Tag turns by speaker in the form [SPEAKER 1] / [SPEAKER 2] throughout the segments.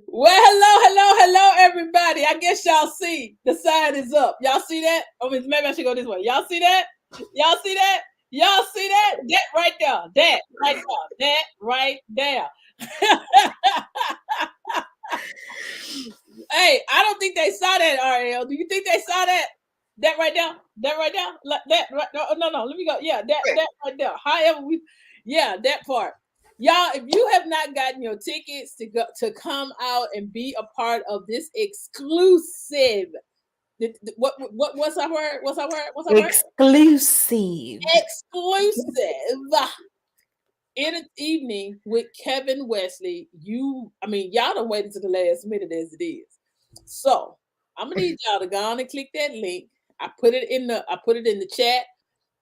[SPEAKER 1] Well, hello, everybody. I guess y'all see the sign is up. Y'all see that? I mean, maybe I should go this way. Y'all see that? Y'all see that? Y'all see that? That right there. That right there. That right there. Hey, I don't think they saw that, RL. Do you think they saw that? That right there? That right there? Like that right no. Let me go. Yeah, that right there. However, that part. Y'all, if you have not gotten your tickets to come out and be a part of this exclusive, what's our word? What's our word? What's our word?
[SPEAKER 2] Exclusive.
[SPEAKER 1] Exclusive in an evening with Kevin Wesley. Y'all don't wait until the last minute as it is. So I'm gonna need y'all to go on and click that link. I put it in the chat.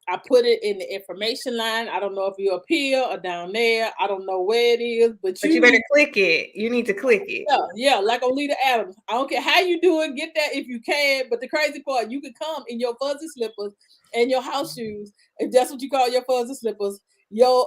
[SPEAKER 1] I put it in the information line. I don't know if you're up here or down there. I don't know where it is, but
[SPEAKER 2] you better click it. You need to click it.
[SPEAKER 1] Yeah, like Olita Adams. I don't care how you do it. Get that if you can. But the crazy part, you can come in your fuzzy slippers and your house shoes, if that's what you call your fuzzy slippers. Your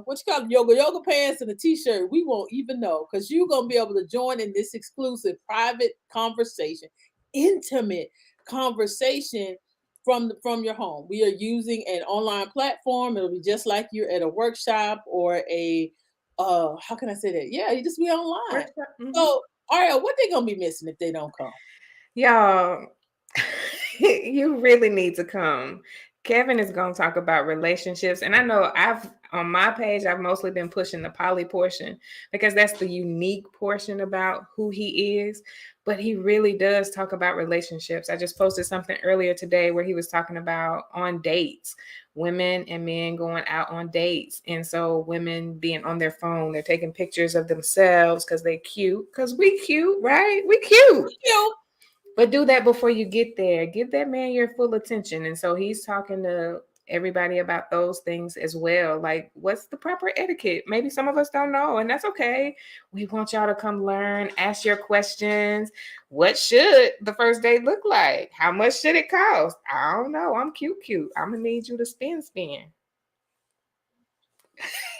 [SPEAKER 1] what you call them, yoga pants and a t-shirt. We won't even know because you're gonna be able to join in this exclusive private conversation, intimate conversation from your home. We are using an online platform. It'll be just like you're at a workshop or a how can I say that? Yeah, you just be online. Mm-hmm. So Ariel, what they gonna be missing if they don't come?
[SPEAKER 2] Y'all, you really need to come. Kevin is going to talk about relationships. And I know on my page, I've mostly been pushing the poly portion because that's the unique portion about who he is. But he really does talk about relationships. I just posted something earlier today where he was talking about on dates, women and men going out on dates. And so women being on their phone, they're taking pictures of themselves because they're cute. Because we cute, right? We cute. But do that before you get there. Give that man your full attention. And so he's talking to everybody about those things as well. Like, what's the proper etiquette? Maybe some of us don't know, and that's okay. We want y'all to come learn, ask your questions. What should the first date look like? How much should it cost? I don't know. I'm cute. I'm going to need you to spin.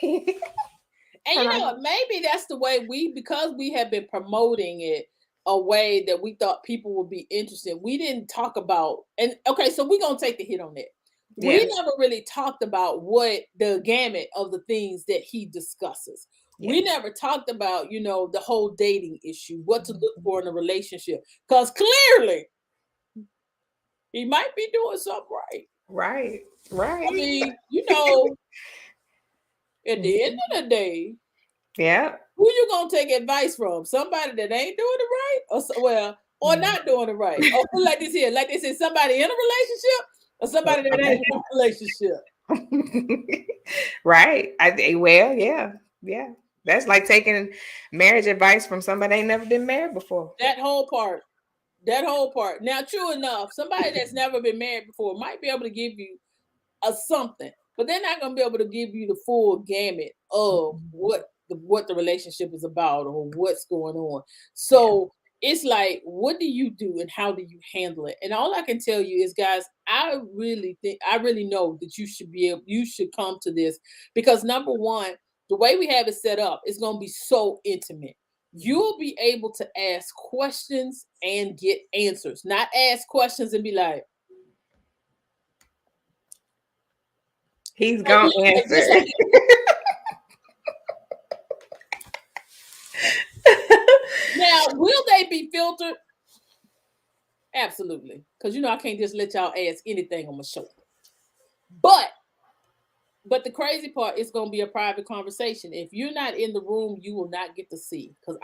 [SPEAKER 1] And you know what? Maybe that's the way because we have been promoting it a way that we thought people would be interested. We didn't talk about, and okay, so we're going to take the hit on that. Yeah. We never really talked about what the gamut of the things that he discusses. Yeah. We never talked about, the whole dating issue, what to look for in a relationship. Because clearly, he might be doing something right.
[SPEAKER 2] Right.
[SPEAKER 1] I mean, at the end of the day,
[SPEAKER 2] yeah,
[SPEAKER 1] who you gonna take advice from? Somebody that ain't doing it right, or not doing it right, or like this here, like they said, somebody in a relationship or somebody that ain't in a relationship.
[SPEAKER 2] Right. Yeah. That's like taking marriage advice from somebody ain't never been married before.
[SPEAKER 1] That whole part. Now, true enough, somebody that's never been married before might be able to give you something, but they're not gonna be able to give you the full gamut of what the relationship is about or what's going on. So it's like, what do you do and how do you handle it? And all I can tell you is, guys, I really know that you should come to this because number one, the way we have it set up is going to be so intimate. You'll be able to ask questions and get answers, not ask questions and be like,
[SPEAKER 2] he's gonna answer.
[SPEAKER 1] Now, will they be filtered? Absolutely. Because I can't just let y'all ask anything on my show. But the crazy part is going to be a private conversation. If you're not in the room, you will not get to see. Because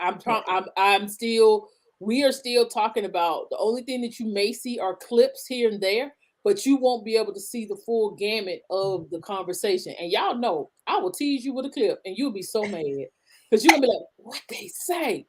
[SPEAKER 1] we are still talking about, the only thing that you may see are clips here and there, but you won't be able to see the full gamut of the conversation. And y'all know, I will tease you with a clip and you'll be so mad. Because you're going to be like, what they say?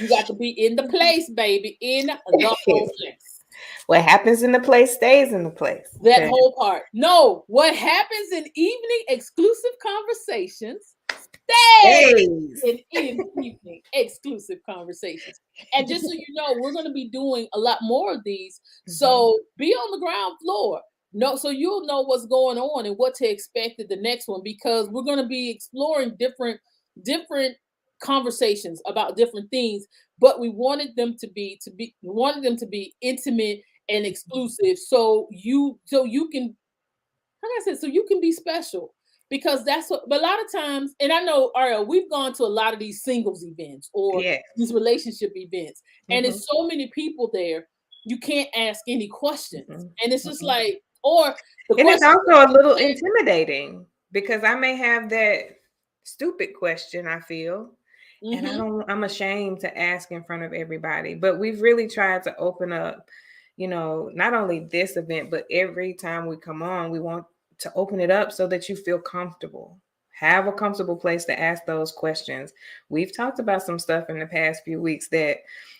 [SPEAKER 1] You got to be in the place, baby, in the whole place.
[SPEAKER 2] What happens in the place stays in the place.
[SPEAKER 1] That whole part. No, what happens in evening exclusive conversations stays in evening exclusive conversations. And just so you know, we're going to be doing a lot more of these. So be on the ground floor. So you'll know what's going on and what to expect at the next one, because we're going to be exploring different conversations about different things, but we wanted them to be we wanted them to be intimate and exclusive, so you can, like I said, so you can be special, because that's what. But a lot of times, and I know, Ariel, we've gone to a lot of these singles events or
[SPEAKER 2] Yeah.
[SPEAKER 1] these relationship events, and
[SPEAKER 2] Mm-hmm.
[SPEAKER 1] it's so many people there, you can't ask any questions,
[SPEAKER 2] Mm-hmm.
[SPEAKER 1] and it's just
[SPEAKER 2] Mm-hmm.
[SPEAKER 1] like, or the
[SPEAKER 2] And it's
[SPEAKER 1] question.
[SPEAKER 2] also a little intimidating because I may have that stupid question, I feel, and
[SPEAKER 1] Mm-hmm.
[SPEAKER 2] I'm ashamed to ask in front of everybody. But we've really tried to open up, not only this event, but every time we come on, we want to open it up so that you feel comfortable. Have a comfortable place to ask those questions. We've talked about some stuff in the past few weeks that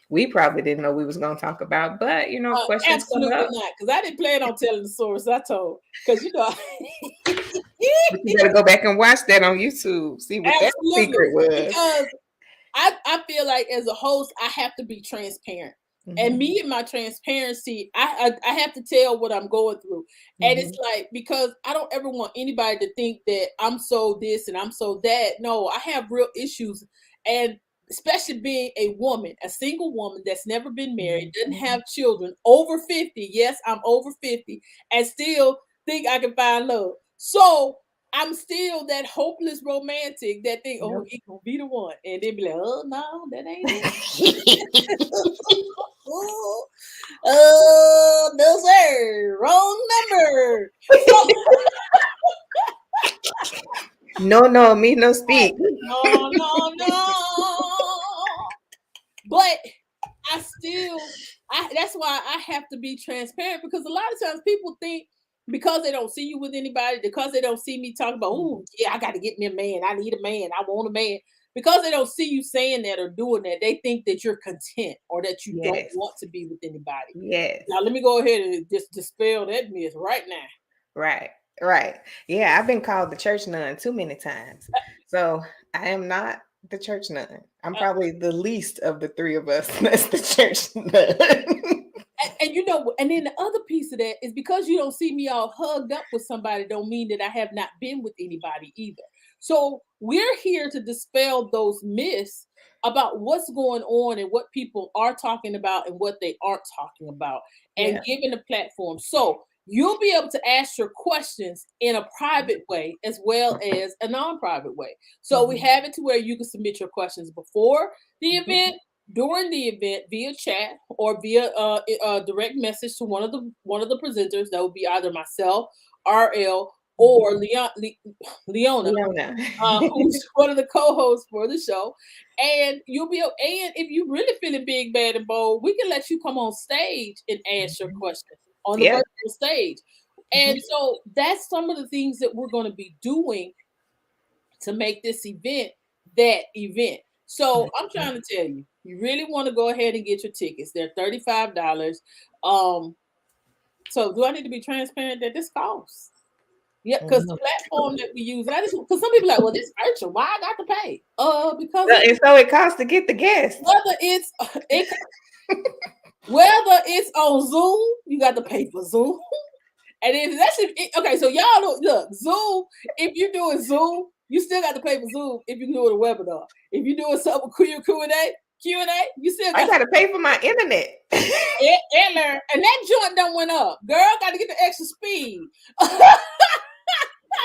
[SPEAKER 2] we probably didn't know we was going to talk about, but questions come
[SPEAKER 1] Absolutely
[SPEAKER 2] up.
[SPEAKER 1] not, because I didn't plan on telling the stories I told, because
[SPEAKER 2] But you gotta go back and watch that on YouTube. See what that
[SPEAKER 1] absolutely,
[SPEAKER 2] secret was.
[SPEAKER 1] because I feel like as a host, I have to be transparent. And
[SPEAKER 2] Mhm,
[SPEAKER 1] me and my transparency, I have to tell what I'm going through. And it's
[SPEAKER 2] mhm.
[SPEAKER 1] like, because I don't ever want anybody to think that I'm so this and I'm so that. No, I have real issues. And especially being a woman, a single woman that's never been married, doesn't
[SPEAKER 2] Mhm.
[SPEAKER 1] have children, over 50. Yes, I'm over 50, and still think I can find love. So I'm still that hopeless romantic that think, oh,
[SPEAKER 2] Yep.
[SPEAKER 1] he gonna be the one, and then be like, oh no, that ain't it. Oh, no sir, wrong number. So
[SPEAKER 2] No, me no speak.
[SPEAKER 1] no, no, no. But I still, that's why I have to be transparent, because a lot of times people think, because they don't see you with anybody, because they don't see me talking about, oh yeah, I got to get me a man, I need a man, I want a man. Because they don't see you saying that or doing that, they think that you're content or that you don't
[SPEAKER 2] Yes.
[SPEAKER 1] want to be with anybody.
[SPEAKER 2] Yes.
[SPEAKER 1] Now let me go ahead and just dispel that myth right now.
[SPEAKER 2] Right. Right. Yeah, I've been called the church nun too many times. So I am not the church nun. I'm
[SPEAKER 1] Uh,
[SPEAKER 2] probably the least of the three of us that's the church nun.
[SPEAKER 1] and and then the other piece of that is, because you don't see me all hugged up with somebody, don't mean that I have not been with anybody either. So we're here to dispel those myths about what's going on and what people are talking about and what they aren't talking about, and
[SPEAKER 2] Yeah.
[SPEAKER 1] giving a platform. So you'll be able to ask your questions in a private way as well as a non-private way. So we
[SPEAKER 2] Mhm,
[SPEAKER 1] have it to where you can submit your questions before the
[SPEAKER 2] mhm.
[SPEAKER 1] event, during the event, via chat, or via direct message to one of the presenters. That would be either myself, RL, or
[SPEAKER 2] Mhm.
[SPEAKER 1] Leona,
[SPEAKER 2] Leona.
[SPEAKER 1] who's one of the co-hosts for the show. And and if you really feeling big, bad, and bold, we can let you come on stage and ask your
[SPEAKER 2] Mhm.
[SPEAKER 1] question on the
[SPEAKER 2] Yeah.
[SPEAKER 1] virtual stage.
[SPEAKER 2] Mhm,
[SPEAKER 1] And so that's some of the things that we're going to be doing to make this event that event. So I'm
[SPEAKER 2] mhm.
[SPEAKER 1] trying to tell you, you really want to go ahead and get your tickets. They're $35. Um, so do I need to be transparent that this costs? Yeah, because the
[SPEAKER 2] Mhm.
[SPEAKER 1] platform that we use, and I just, because some people are like, well, this virtual, why I got to pay? Because
[SPEAKER 2] Well, and so it costs to get the guests.
[SPEAKER 1] whether it's it, whether it's on Zoom, you got to pay for Zoom. And if that's okay, so y'all look Zoom. If you're doing Zoom, you still got to pay for Zoom. If you're doing a webinar, if you're doing something Q&A, you still
[SPEAKER 2] I
[SPEAKER 1] got to
[SPEAKER 2] gotta pay for my internet.
[SPEAKER 1] and learn. And that joint done went up, girl. Got to get the extra speed.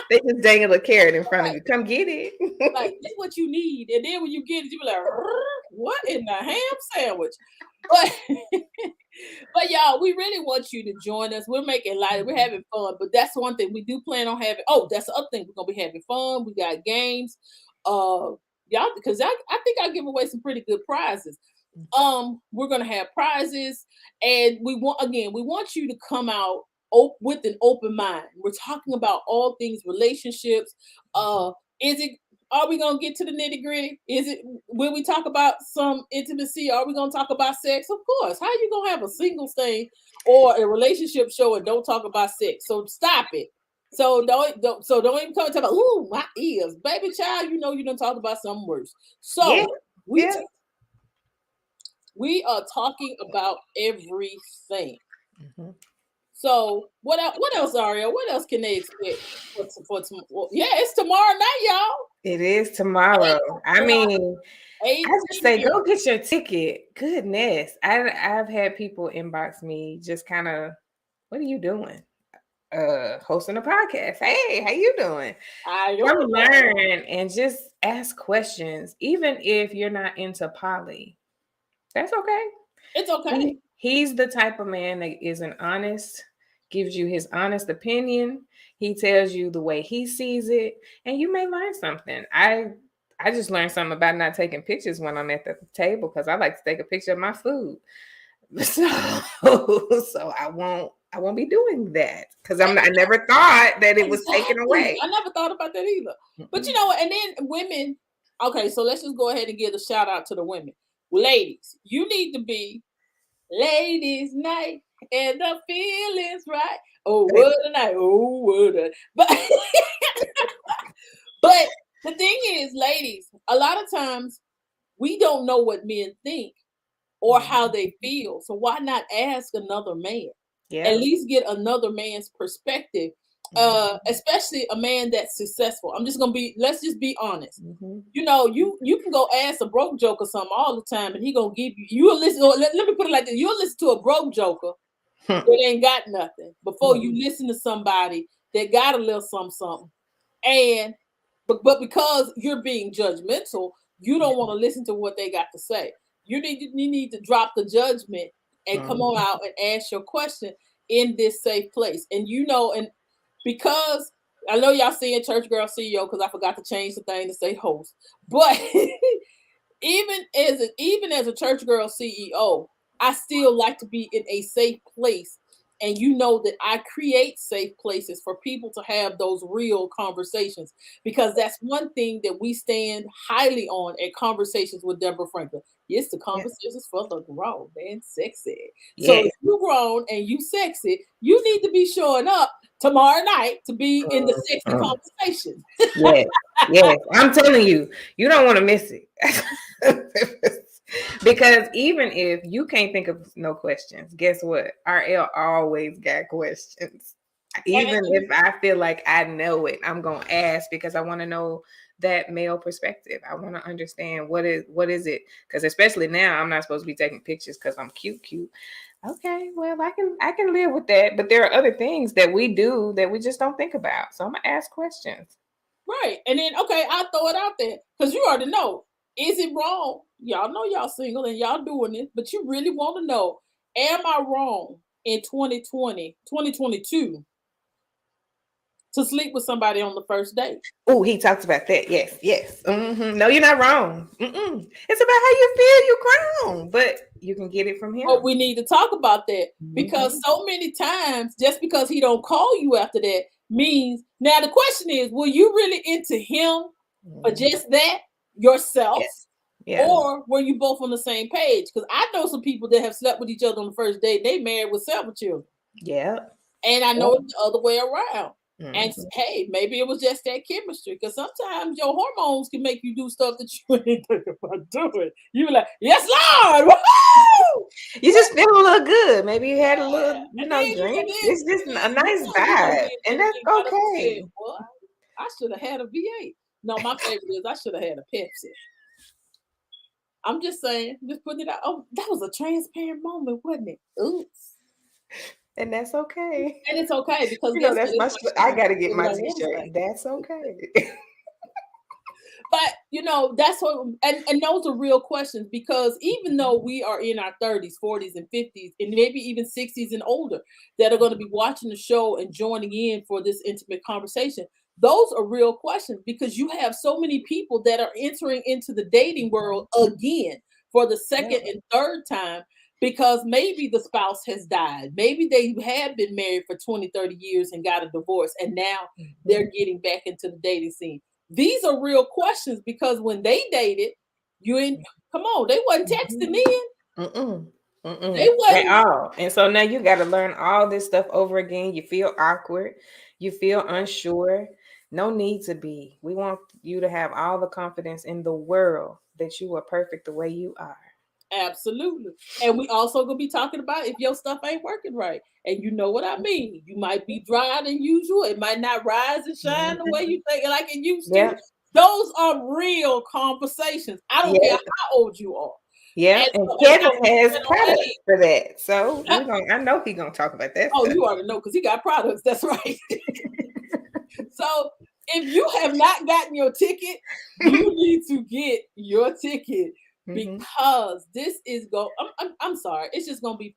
[SPEAKER 2] They just dangle a carrot in front of you. Come get it.
[SPEAKER 1] Like, this what you need, and then when you get it, you be like, what in the ham sandwich? But but y'all, we really want you to join us. We're making light, we're having fun, but that's one thing we do plan on having. Oh, that's the other thing, we're gonna be having fun. We got games. Y'all, because I think I give away some pretty good prizes. We're gonna have prizes, and we want you to come out with an open mind. We're talking about all things relationships. Is it, are we gonna get to the nitty gritty? Is it, when we talk about some intimacy, are we gonna talk about sex? Of course. How you gonna have a singles thing or a relationship show and don't talk about sex? So stop it. So don't even come and talk about, ooh, my ears, baby child. You know you done talked about something worse.
[SPEAKER 2] Yeah,
[SPEAKER 1] So we
[SPEAKER 2] yeah.
[SPEAKER 1] t- we are talking about everything.
[SPEAKER 2] Mhm.
[SPEAKER 1] So what else? What else, Aria? What else can they expect for tomorrow? Well, yeah, it's tomorrow night, y'all.
[SPEAKER 2] It is tomorrow. I
[SPEAKER 1] 8 o'clock.
[SPEAKER 2] mean, I just say, go get your ticket. Goodness. I've had people inbox me just kind of, what are you doing? Hosting a podcast. Hey, how you doing? Come learn and just ask questions, even if you're not into poly. That's okay.
[SPEAKER 1] It's okay.
[SPEAKER 2] He's the type of man that isn't honest, gives you his honest opinion. He tells you the way he sees it, and you may learn something. I just learned something about not taking pictures when I'm at the table because I like to take a picture of my food. So I won't be doing that because I never thought that it was taken away.
[SPEAKER 1] I never thought about that either. But you know, and then women. Okay, so let's just go ahead and give a shout out to the women. Ladies, you need to be ladies' night and the feelings right. Oh, what a night! Oh, what a. But the thing is, ladies, a lot of times we don't know what men think or how they feel. So why not ask another man? Yeah. At least get another man's perspective, especially a man that's successful. Let's just be honest. You know, you can go ask a broke joker something all the time and he gonna give you'll listen, let me put it like this, you'll listen to a broke joker that ain't got nothing before you listen to somebody that got a little something. And but because you're being judgmental, you don't want to listen to what they got to say. You need to drop the judgment and come on out and ask your question in this safe place. And you know, and because I know y'all seeing Church Girl CEO because I forgot to change the thing to say host, but even as a Church Girl CEO, I still like to be in a safe place. And you know that I create safe places for people to have those real conversations because that's one thing that we stand highly on at Conversations with Deborah Franklin. It's the conversations for the grown and sexy. So if you're grown and you sexy, you need to be showing up tomorrow night to be in the sexy conversation.
[SPEAKER 2] Yes. I'm telling you, you don't want to miss it. Because even if you can't think of no questions, guess what? RL always got questions. Even if I feel like I know it, I'm going to ask because I want to know that male perspective. I want to understand what is it? Because especially now, I'm not supposed to be taking pictures because I'm cute. Okay, well, I can live with that. But there are other things that we do that we just don't think about. So I'm going to ask questions.
[SPEAKER 1] Right. And then, okay, I'll throw it out there because you already know. Is it wrong? Y'all know y'all single and y'all doing it, but you really want to know, am I wrong in 2022 to sleep with somebody on the first date?
[SPEAKER 2] Oh, he talks about that. Yes. No, you're not wrong. It's about how you feel. You're grown, but you can get it from him.
[SPEAKER 1] But we need to talk about that because so many times, just because he don't call you after that means, now the question is, were you really into him or just that yourself? Yeah. Or were you both on the same page? Because I know some people that have slept with each other on the first date. They married with several children.
[SPEAKER 2] Yeah.
[SPEAKER 1] And I know it's the other way around. And hey, maybe it was just that chemistry. Because sometimes your hormones can make you do stuff that you ain't thinking about doing. You be like, yes, Lord! Woo-hoo!
[SPEAKER 2] You just feel a little good. Maybe you had a little, drink. It's just a nice vibe. And that's okay.
[SPEAKER 1] Well, I should have had a V8. No, my favorite is I should have had a Pepsi. I'm just saying, just putting it out. Oh, that was a transparent moment, wasn't it? Oops.
[SPEAKER 2] And that's okay.
[SPEAKER 1] And it's okay because
[SPEAKER 2] that's my. I got to get my T-shirt. That's okay.
[SPEAKER 1] But that's what, and those are real questions because even though we are in our 30s, 40s, and 50s, and maybe even 60s and older that are going to be watching the show and joining in for this intimate conversation, those are real questions because you have so many people that are entering into the dating world again for the second and third time because maybe the spouse has died. Maybe they have been married for 20, 30 years and got a divorce, and now they're getting back into the dating scene. These are real questions because when they dated, come on, they wasn't texting then.
[SPEAKER 2] They wasn't at all. And so now you got to learn all this stuff over again. You feel awkward. You feel unsure. No need to be. We want you to have all the confidence in the world that you are perfect the way you are.
[SPEAKER 1] Absolutely. And we also gonna be talking about if your stuff ain't working right. And you know what I mean. You might be drier than usual. It might not rise and shine the way you think like it used to. Those are real conversations. I don't care how old you are.
[SPEAKER 2] Yeah, and
[SPEAKER 1] so,
[SPEAKER 2] Kevin has
[SPEAKER 1] and
[SPEAKER 2] products for that. So
[SPEAKER 1] I
[SPEAKER 2] know he's gonna talk about that
[SPEAKER 1] oh,
[SPEAKER 2] stuff.
[SPEAKER 1] you already know because he got products. That's right. So if you have not gotten your ticket, you need to get your ticket because this is I'm sorry. It's just gonna be.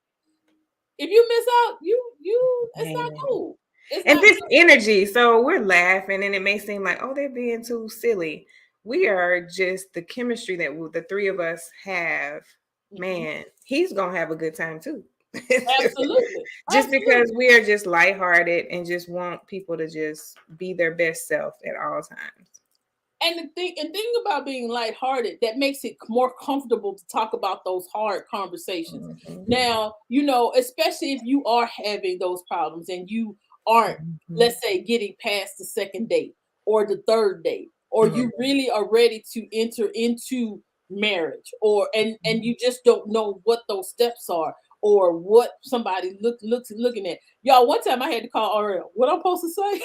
[SPEAKER 1] If you miss out, it's not cool. It's
[SPEAKER 2] And
[SPEAKER 1] not
[SPEAKER 2] this
[SPEAKER 1] cool.
[SPEAKER 2] energy, so we're laughing, and it may seem like, oh, they're being too silly. We are just the chemistry that the three of us have. Man, he's gonna have a good time too.
[SPEAKER 1] Absolutely.
[SPEAKER 2] Just because we are just lighthearted and just want people to just be their best self at all times.
[SPEAKER 1] And the thing about being lighthearted, that makes it more comfortable to talk about those hard conversations. Now, especially if you are having those problems and you aren't, let's say, getting past the second date or the third date, or you really are ready to enter into marriage, and you just don't know what those steps are or what somebody looking at. Y'all, one time I had to call RL. What I'm supposed to say?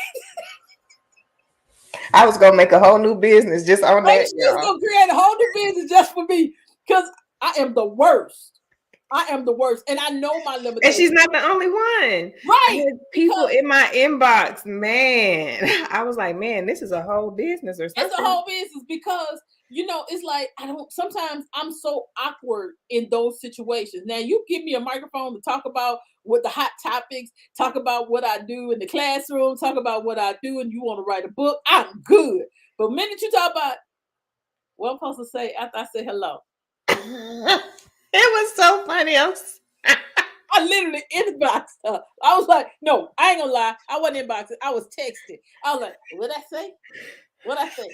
[SPEAKER 2] I was gonna make a whole new business just on that.
[SPEAKER 1] She's gonna create a whole new business just for me because I am the worst. I am the worst, and I know my limitations.
[SPEAKER 2] And she's not the only one.
[SPEAKER 1] Right?
[SPEAKER 2] I had people in my inbox, man. I was like, man, this is a whole business or something.
[SPEAKER 1] It's a whole business because it's like sometimes I'm so awkward in those situations. Now you give me a microphone to talk about what the hot topics, talk about what I do in the classroom, talk about what I do, and you want to write a book, I'm good. But the minute you talk about what I'm supposed to say after I say hello.
[SPEAKER 2] It was so funny.
[SPEAKER 1] I literally inboxed her. I was like, no, I ain't gonna lie. I wasn't inboxing. I was texting. I was like, what I say? What I say?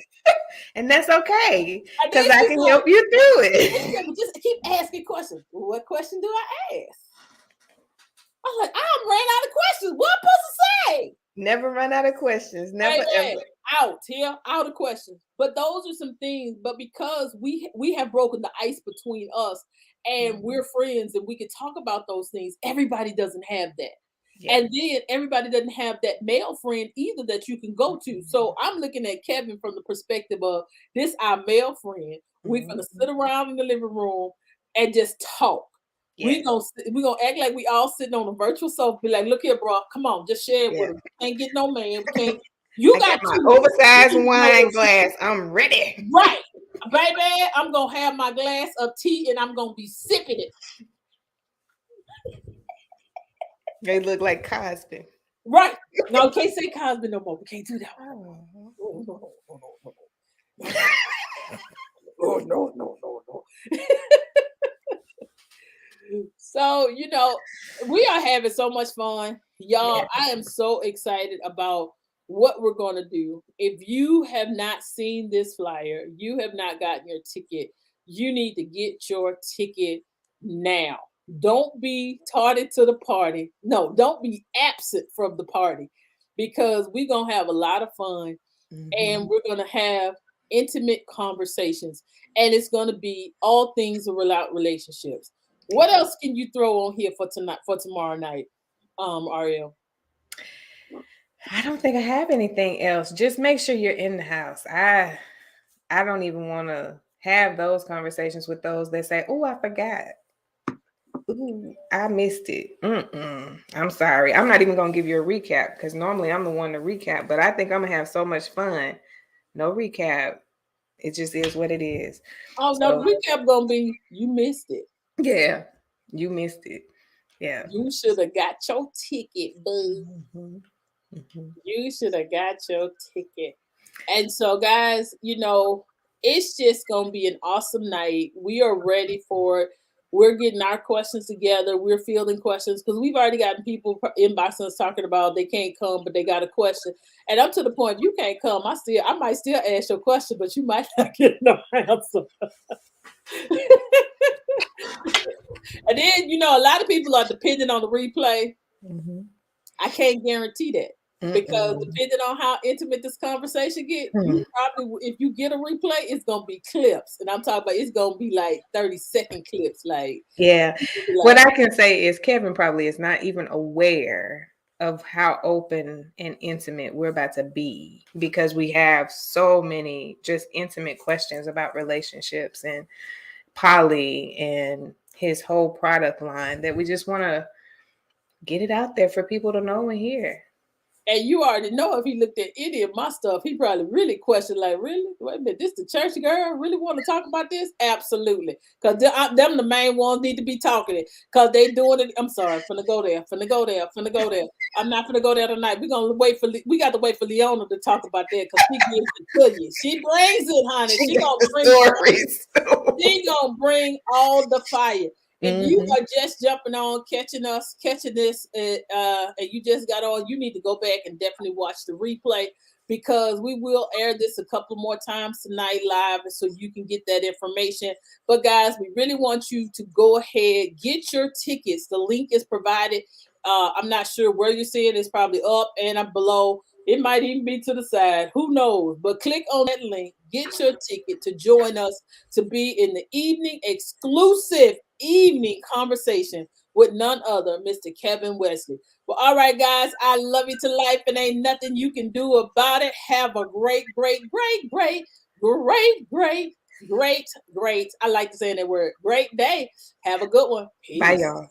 [SPEAKER 2] And that's okay. Because I can help you through it.
[SPEAKER 1] Just keep asking questions. What question do I ask? I was like, I'm ran out of questions. What am I supposed to say?
[SPEAKER 2] Never run out of questions. Never ever.
[SPEAKER 1] Out of questions. But those are some things. But because we have broken the ice between us and we're friends and we can talk about those things, everybody doesn't have that. Yeah. And then everybody doesn't have that male friend either that you can go to. So I'm looking at Kevin from the perspective of this our male friend. We're gonna sit around in the living room and just talk. Yes. We're gonna act like we all sitting on a virtual sofa, be like, look here, bro, come on, just share it with us. Can't get no man. We can't. You got
[SPEAKER 2] my oversized wine glass. I'm ready.
[SPEAKER 1] Right. Baby, I'm gonna have my glass of tea and I'm gonna be sipping it.
[SPEAKER 2] They look like Cosby.
[SPEAKER 1] Right. No, we can't say Cosby no more. We can't do that. Oh, no. So, we are having so much fun. Y'all, yeah. I am so excited about what we're going to do. If you have not seen this flyer, you have not gotten your ticket, you need to get your ticket now. Don't be tardy to the party. No, don't be absent from the party because we're going to have a lot of fun and we're going to have intimate conversations and it's going to be all things about relationships. What else can you throw on here for tomorrow night, Ariel?
[SPEAKER 2] I don't think I have anything else. Just make sure you're in the house. I don't even want to have those conversations with those that say, oh, I forgot. Ooh, I missed it. I'm sorry. I'm not even going to give you a recap because normally I'm the one to recap, but I think I'm going to have so much fun. No recap. It just is what it is.
[SPEAKER 1] Oh, no, the recap going to be, you missed it.
[SPEAKER 2] Yeah, you missed it. Yeah.
[SPEAKER 1] You should have got your ticket, boo. You should have got your ticket. And so, guys, it's just going to be an awesome night. We are ready for it. We're getting our questions together. We're fielding questions because we've already gotten people inboxing us talking about they can't come, but they got a question. And up to the point, if you can't come, I might still ask your question, but you might not get no answer. And then, a lot of people are depending on the replay. I can't guarantee that. Because depending on how intimate this conversation gets, you probably, if you get a replay, it's gonna be clips, and I'm talking about it's gonna be like 30-second clips. Like,
[SPEAKER 2] yeah, what I can say is Kevin probably is not even aware of how open and intimate we're about to be, because we have so many just intimate questions about relationships and poly and his whole product line, that we just want to get it out there for people to know and hear.
[SPEAKER 1] And you already know if he looked at any of my stuff, he probably really questioned, like, really? Wait a minute, this the church girl really want to talk about this? Absolutely. Because them the main ones need to be talking it. Because they doing it. I'm sorry, finna go there, finna go there, finna go there. I'm not finna go there tonight. We got to wait for Leona to talk about that, because she gives it to you. She brings it, honey. She
[SPEAKER 2] got
[SPEAKER 1] gonna
[SPEAKER 2] the
[SPEAKER 1] bring
[SPEAKER 2] stories.
[SPEAKER 1] she gonna bring all the fire. If you
[SPEAKER 2] Mhm.
[SPEAKER 1] are just jumping on, catching this, and you just got on, you need to go back and definitely watch the replay, because we will air this a couple more times tonight live, so you can get that information. But guys, we really want you to go ahead, get your tickets. The link is provided. I'm not sure where you see it. It's probably up and up below. It might even be to the side. Who knows? But click on that link. Get your ticket to join us to be in the exclusive evening conversation with none other, Mr. Kevin Wesley. Well, all right, guys. I love you to life, and ain't nothing you can do about it. Have a great, great, great, great, great, great, great, great. I like to say that word. Great day. Have a good one.
[SPEAKER 2] Bye,
[SPEAKER 1] Peace.
[SPEAKER 2] y'all.